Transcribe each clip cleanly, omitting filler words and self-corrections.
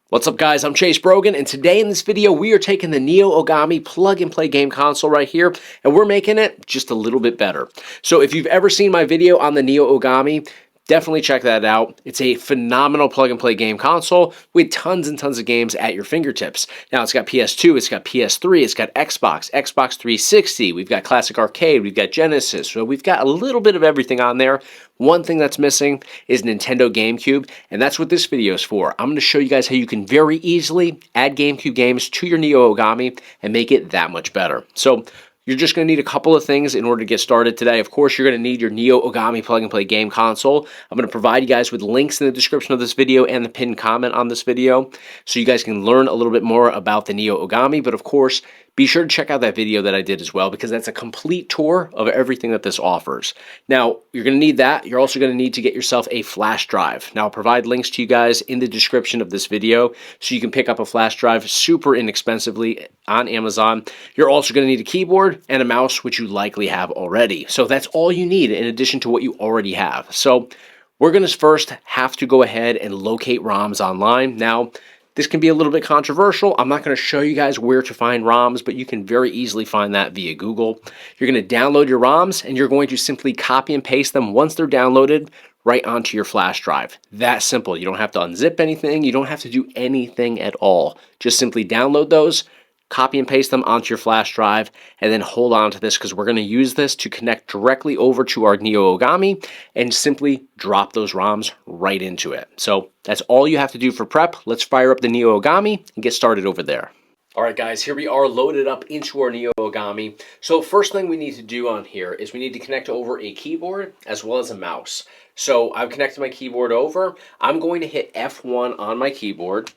What's up guys, I'm Chase Brogan, and today in this video we are taking the Neo Ogami plug and play game console right here and we're making it just a little bit better. So if you've ever seen my video on the Neo Ogami, definitely check that out. It's a phenomenal plug and play game console with tons and tons of games at your fingertips. Now it's got PS2, it's got PS3, it's got Xbox, Xbox 360, we've got Classic Arcade, we've got Genesis, so we've got a little bit of everything on there. One thing that's missing is Nintendo GameCube, and that's what this video is for. I'm going to show you guys how you can very easily add GameCube games to your Neo Ogami and make it that much better. So you're just going to need a couple of things in order to get started today. Of course, you're going to need your Neo Ogami plug and play game console. I'm going to provide you guys with links in the description of this video and the pinned comment on this video so you guys can learn a little bit more about the Neo Ogami. But of course, be sure to check out that video that I did as well because that's a complete tour of everything that this offers. Now, you're going to need that. You're also going to need to get yourself a flash drive. Now, I'll provide links to you guys in the description of this video so you can pick up a flash drive super inexpensively on Amazon. You're also going to need a keyboard and a mouse, which you likely have already. So that's all you need in addition to what you already have. So we're going to first have to go ahead and locate ROMs online. Now, this can be a little bit controversial. I'm not going to show you guys where to find ROMs, but you can very easily find that via Google. You're going to download your ROMs, and you're going to simply copy and paste them once they're downloaded right onto your flash drive. That simple. You don't have to unzip anything. You don't have to do anything at all. Just simply download those, copy and paste them onto your flash drive, and then hold on to this because we're going to use this to connect directly over to our Neo Ogami and simply drop those ROMs right into it. So that's all you have to do for prep. Let's fire up the Neo Ogami and get started over there. All right, guys, here we are loaded up into our Neo Ogami. So first thing we need to do on here is we need to connect over a keyboard as well as a mouse. So I've connected my keyboard over. I'm going to hit F1 on my keyboard.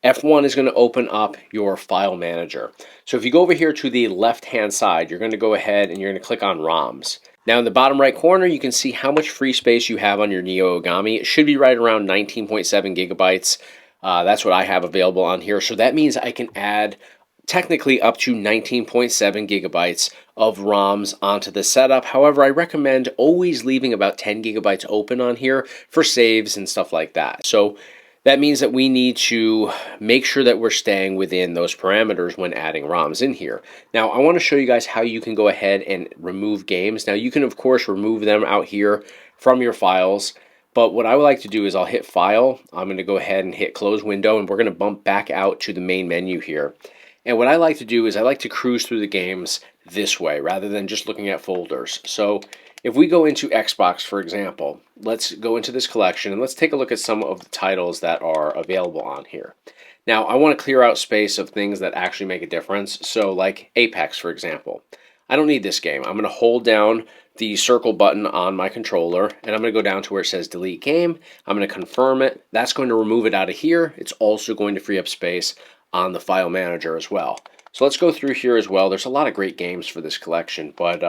F1 is going to open up your file manager. So if you go over here to the left-hand side, you're going to go ahead and you're going to click on ROMs. Now in the bottom right corner, you can see how much free space you have on your Neo Ogami. It should be right around 19.7 gigabytes. That's what I have available on here. So that means I can add technically up to 19.7 gigabytes of ROMs onto the setup. However, I recommend always leaving about 10 gigabytes open on here for saves and stuff like that. So that means that we need to make sure that we're staying within those parameters when adding ROMs in here. Now, I want to show you guys how you can go ahead and remove games. Now, you can, of course, remove them out here from your files. But what I would like to do is I'll hit File. I'm going to go ahead and hit Close Window, and we're going to bump back out to the main menu here. And what I like to do is I like to cruise through the games this way rather than just looking at folders. So if we go into Xbox, for example, let's go into this collection and let's take a look at some of the titles that are available on here. Now, I want to clear out space of things that actually make a difference. So like Apex, for example. I don't need this game. I'm going to hold down the circle button on my controller and I'm going to go down to where it says delete game. I'm going to confirm it. That's going to remove it out of here. It's also going to free up space on the file manager as well. So let's go through here as well. There's a lot of great games for this collection, but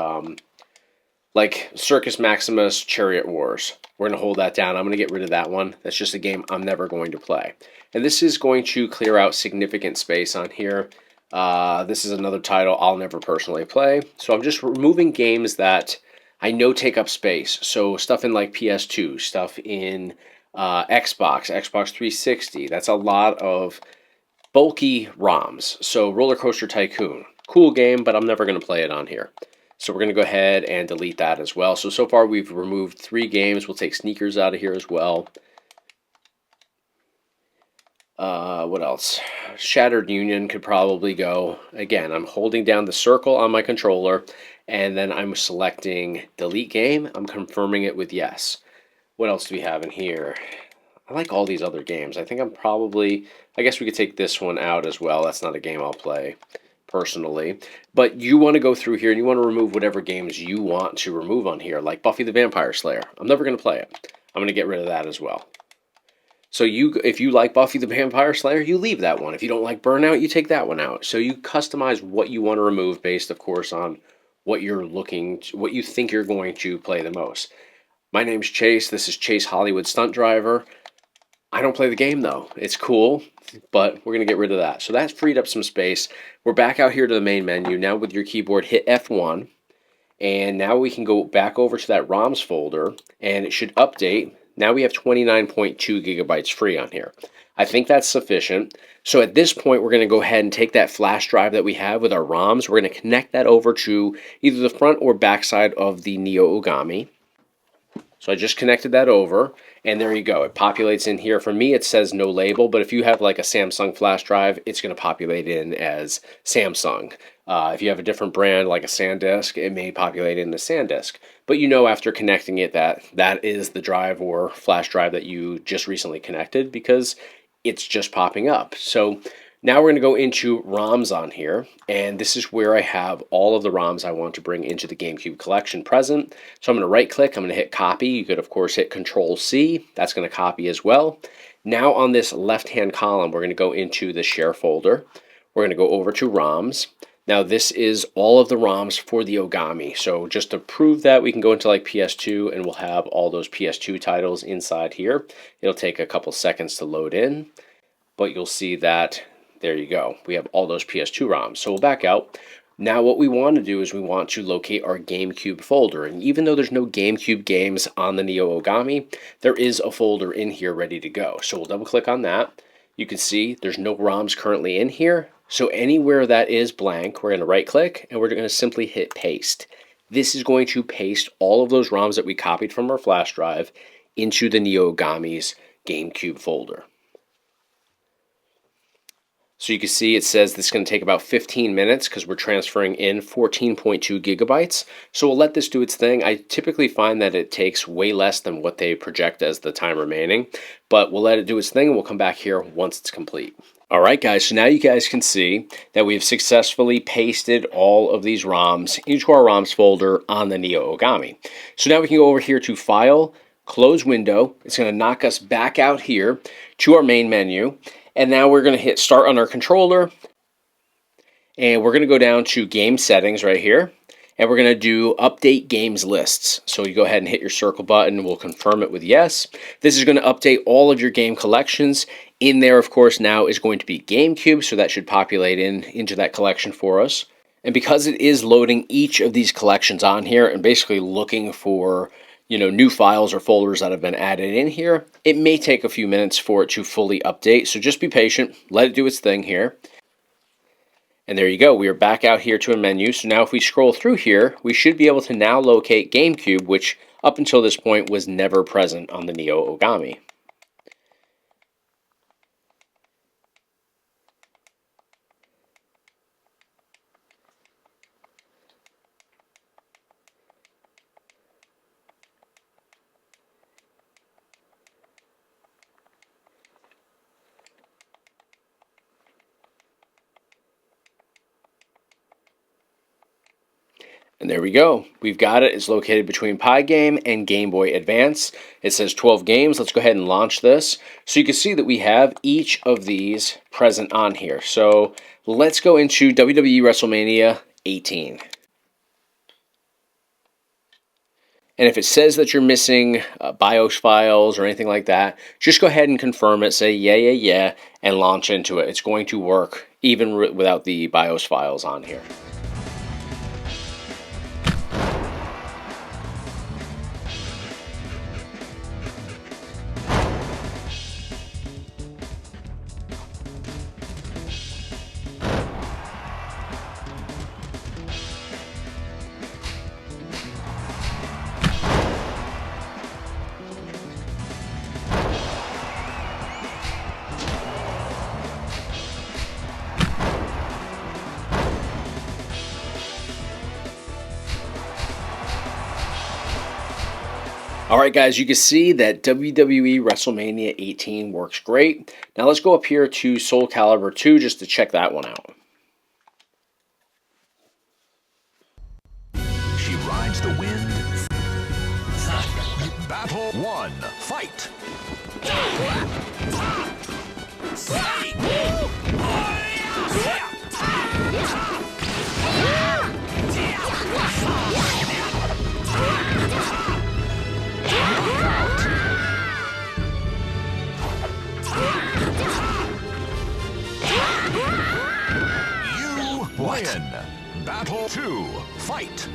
like Circus Maximus Chariot Wars. We're going to hold that down. I'm going to get rid of that one. That's just a game I'm never going to play. And this is going to clear out significant space on here. This is another title I'll never personally play. So I'm just removing games that I know take up space. So stuff in like PS2, stuff in Xbox, Xbox 360. That's a lot of bulky ROMs. So Roller Coaster Tycoon. Cool game, but I'm never going to play it on here. So we're going to go ahead and delete that as well. So far we've removed 3 games. We'll take Sneakers out of here as well. What else? Shattered Union could probably go. Again, I'm holding down the circle on my controller, and then I'm selecting delete game. I'm confirming it with yes. What else do we have in here? I like all these other games. I think I guess we could take this one out as well. That's not a game I'll play personally, but you want to go through here and you want to remove whatever games you want to remove on here, like Buffy the Vampire Slayer. I'm never going to play it. I'm going to get rid of that as well. So if you like Buffy the Vampire Slayer, you leave that one. If you don't like Burnout, you take that one out. So you customize what you want to remove based, of course, on what what you think you're going to play the most. My name's Chase. This is Chase Hollywood Stunt Driver. I don't play the game though. It's cool, but we're going to get rid of that. So that's freed up some space. We're back out here to the main menu. Now with your keyboard, hit F1. And now we can go back over to that ROMs folder, and it should update Now we have 29.2 gigabytes free on here. I think that's sufficient. So at this point, we're going to go ahead and take that flash drive that we have with our ROMs. We're going to connect that over to either the front or back side of the Neo Ogami. So I just connected that over, and there you go. It populates in here. For me, it says no label, but if you have like a Samsung flash drive, it's going to populate in as Samsung. If you have a different brand like a SanDisk, it may populate in the SanDisk. But you know after connecting it that that is the drive or flash drive that you just recently connected because it's just popping up. So now we're going to go into ROMs on here, and this is where I have all of the ROMs I want to bring into the GameCube collection present. So I'm going to right click, I'm going to hit copy. You could of course hit Control C, that's going to copy as well. Now on this left hand column, we're going to go into the share folder. We're going to go over to ROMs. Now this is all of the ROMs for the Ogami. So just to prove that, we can go into like PS2 and we'll have all those PS2 titles inside here. It'll take a couple seconds to load in, but you'll see that there you go. We have all those PS2 ROMs. So we'll back out. Now what we want to do is we want to locate our GameCube folder. And even though there's no GameCube games on the Neo Ogami, there is a folder in here ready to go. So we'll double click on that. You can see there's no ROMs currently in here. So anywhere that is blank, we're going to right click and we're going to simply hit paste. This is going to paste all of those ROMs that we copied from our flash drive into the Neo Ogami's GameCube folder. So you can see it says this is going to take about 15 minutes because we're transferring in 14.2 gigabytes. So we'll let this do its thing. I typically find that it takes way less than what they project as the time remaining, but we'll let it do its thing and we'll come back here once it's complete. All right, guys, so now you guys can see that we've successfully pasted all of these ROMs into our ROMs folder on the Neo Ogami. So now we can go over here to File, Close Window. It's going to knock us back out here to our main menu. And now we're going to hit Start on our controller. And we're going to go down to Game Settings right here. And we're going to do Update Games Lists. So you go ahead and hit your circle button. We'll confirm it with yes. This is going to update all of your game collections. In there, of course, now is going to be GameCube. So that should populate into that collection for us. And because it is loading each of these collections on here and basically looking for new files or folders that have been added in here, it may take a few minutes for it to fully update. So just be patient, let it do its thing here. And there you go, we are back out here to a menu. So now if we scroll through here, we should be able to now locate GameCube, which up until this point was never present on the Neo Ogami. And there we go. We've got it. It's located between Pygame and Game Boy Advance. It says 12 games. Let's go ahead and launch this. So you can see that we have each of these present on here. So let's go into WWE WrestleMania 18. And if it says that you're missing BIOS files or anything like that, just go ahead and confirm it. Say yeah, and launch into it. It's going to work even without the BIOS files on here. Alright guys, you can see that WWE WrestleMania 18 works great. Now let's go up here to Soul Calibur 2 just to check that one out. She rides the wind. Battle 1. Fight! Win. Battle 2. Fight.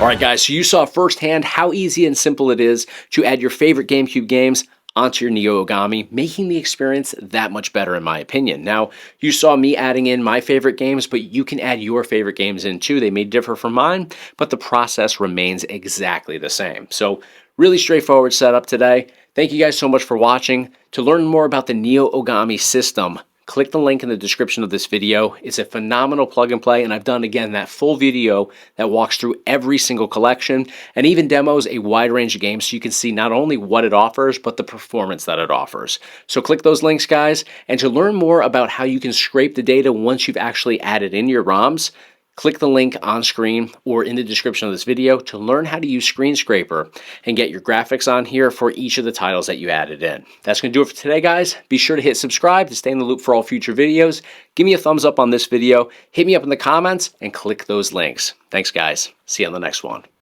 Alright guys, so you saw firsthand how easy and simple it is to add your favorite GameCube games onto your Neo Ogami, making the experience that much better in my opinion. Now, you saw me adding in my favorite games, but you can add your favorite games in too. They may differ from mine, but the process remains exactly the same. So, really straightforward setup today. Thank you guys so much for watching. To learn more about the Neo Ogami system, click the link in the description of this video. It's a phenomenal plug and play, and I've done, again, that full video that walks through every single collection and even demos a wide range of games so you can see not only what it offers, but the performance that it offers. So click those links, guys, and to learn more about how you can scrape the data once you've actually added in your ROMs, click the link on screen or in the description of this video to learn how to use Screen Scraper and get your graphics on here for each of the titles that you added in. That's going to do it for today, guys. Be sure to hit subscribe to stay in the loop for all future videos. Give me a thumbs up on this video, hit me up in the comments, and click those links. Thanks, guys. See you on the next one.